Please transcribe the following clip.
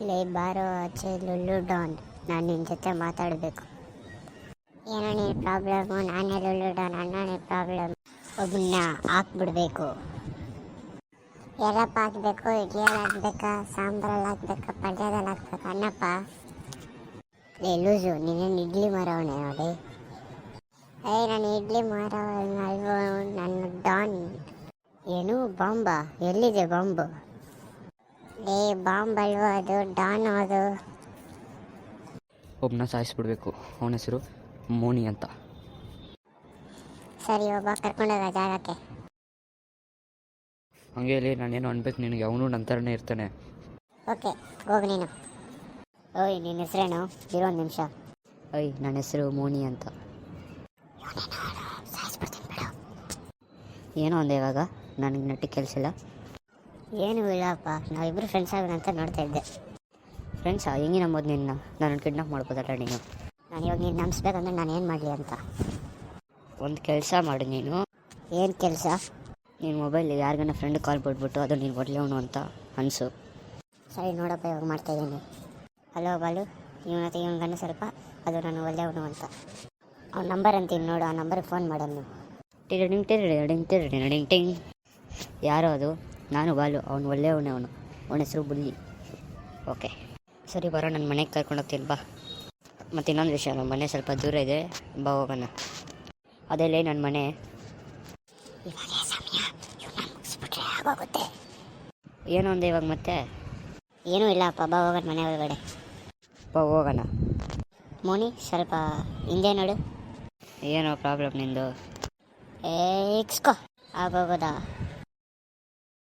ಲೇ ಬಾರೋ ಆಚೆ ಲುಲ್ಲು ಡಾನ್, ನಾನು ನಿನ್ನ ಜೊತೆ ಮಾತಾಡಬೇಕು. ಏನೋ ನೀನು ಪ್ರಾಬ್ಲಮ್ಮು, ನಾನೇ ಲುಲ್ಲು ಡಾನ್, ಅಣ್ಣನೇ ಪ್ರಾಬ್ಲಮ್. ಒಬ್ಬನ್ನ ಹಾಕ್ಬಿಡ್ಬೇಕು. ಎಲ್ಲಪ್ಪ ಹಾಕ್ಬೇಕು? ಇಡ್ಲಿಯಲ್ಲಿ ಹಾಕ್ಬೇಕಾ, ಸಾಂಬಾರಲ್ಲಿ ಹಾಕ್ಬೇಕಾ, ಪಲ್ಯದಲ್ಲಿ ಹಾಕ್ಬೇಕಾ? ಅಣ್ಣಪ್ಪ ಲೇ ಲೂಸು, ನೀನೇನು ಇಡ್ಲಿ ಮಾರವಣೆ ನೋಡಿ. ನಾನು ಇಡ್ಲಿ ಮಾರವಲ್ವೋ, ನನ್ನ ಡಾನ್. ಏನು ಬಾಂಬಾ? ಎಲ್ಲಿದೆ ಬಾಂಬು? ಲೇ ಬಾಂಬ್ ಅಲ್ವೋ ಅದು, ಡಾನ್ ಅದು. ಒಬ್ಬನ ಸಾಯಿಸ್ಬಿಡ್ಬೇಕು. ಅವನ ಹೆಸರು ಮೋನಿ ಅಂತ. ಸರಿ, ಒಬ್ಬ ಕರ್ಕೊಂಡೋಗ ಜಾಗಕ್ಕೆ. ಹಂಗೆ ಹೇಳಿ ನಾನೇನು ಅನ್ಬೇಕು ನಿನಗೆ, ಅವನು ನನ್ನ ಥರನೇ ಇರ್ತಾನೆ. ಓಕೆ, ಹೋಗು ನೀನು. ಓಯ್, ನಿನ್ನ ಹೆಸರೇನು? ಇರೋ ಒಂದು ನಿಮಿಷ. ಓಯ್, ನನ್ನ ಹೆಸರು ಮೋನಿ ಅಂತ. ಏನೋ ಅಂದೆ ಇವಾಗ? ನನಗೆ ನೆಟ್ಟಿಗೆ ಕೆಲಸ ಇಲ್ಲ. ಏನೂ ಇಲ್ಲಪ್ಪ, ನಾವಿಬ್ಬರು ಫ್ರೆಂಡ್ಸ್ ಆಗೋಣ ಅಂತ ನೋಡ್ತಾ ಇದ್ದೆ. ಫ್ರೆಂಡ್ಸಾ? ಹೆಂಗೆ ನಂಬೋದು ನಿನ್ನ? ನಾನು ಕಿಡ್ನಾಪ್ ಮಾಡ್ಬೋದಲ್ಲ ನೀನು? ನಾನು ಇವಾಗ ನೀನು ನಂಬಿಸ್ಬೇಕಂದ್ರೆ ನಾನು ಏನು ಮಾಡಲಿ ಅಂತ. ಒಂದು ಕೆಲಸ ಮಾಡು ನೀನು. ಏನು ಕೆಲಸ? ನಿನ್ನ ಮೊಬೈಲ್ ಯಾರಿಗಾನ ಫ್ರೆಂಡ್ ಕಾಲ್ ಕೊಟ್ಬಿಟ್ಟು ಅದು ನೀನು ಒಳ್ಳೆಯವನು ಅಂತ ಅನಿಸು. ಸರಿ ನೋಡಪ್ಪ, ಇವಾಗ ಮಾಡ್ತಾಯಿದ್ದೀನಿ. ಹಲೋ ಬಾಲು, ಇವನ ಗಂಡ ಸ್ವಲ್ಪ ಅದು ನಾನು ಒಳ್ಳೆಯವನು ಅಂತ. ಅವ್ನ ನಂಬರ್ ಅಂತೀನಿ ನೋಡು, ಆ ನಂಬರ್ಗೆ ಫೋನ್ ಮಾಡೋದು ನೀವು. ಟಿಂಗ್. ಯಾರೋ ಅದು? ನಾನು ಬಾಲು, ಅವನು ಒಳ್ಳೆಯವನೇ. ಅವನ ಹೆಸರು ಬುಲ್ಲಿ. ಓಕೆ ಸರಿ, ಬರೋ ನನ್ನ ಮನೆಗೆ ಕರ್ಕೊಂಡೋಗ್ತೀನಿ ಬಾ. ಮತ್ತು ಇನ್ನೊಂದು ವಿಷಯ, ನಮ್ಮ ಮನೆ ಸ್ವಲ್ಪ ದೂರ ಇದೆ, ಬಾ ಹೋಗೋಣ. ಅದೆಲ್ಲೇ ನನ್ನ ಮನೆ. ಆಗೋಗುತ್ತೆ. ಏನು ಅಂದೆ ಇವಾಗ ಮತ್ತೆ? ಏನೂ ಇಲ್ಲಪ್ಪ, ಬಾ ಹೋಗೋಣ ಮನೆ ಒಳಗಡೆ. ಬಾ ಹೋಗೋಣ. ಮೋನಿ, ಸ್ವಲ್ಪ ಹಿಂದೆ ನೋಡು. ಏನೋ ಪ್ರಾಬ್ಲಮ್ ನಿಂದು? ಇಕ್ಸ್ಕೋ ಆಗೋಗೋದಾ?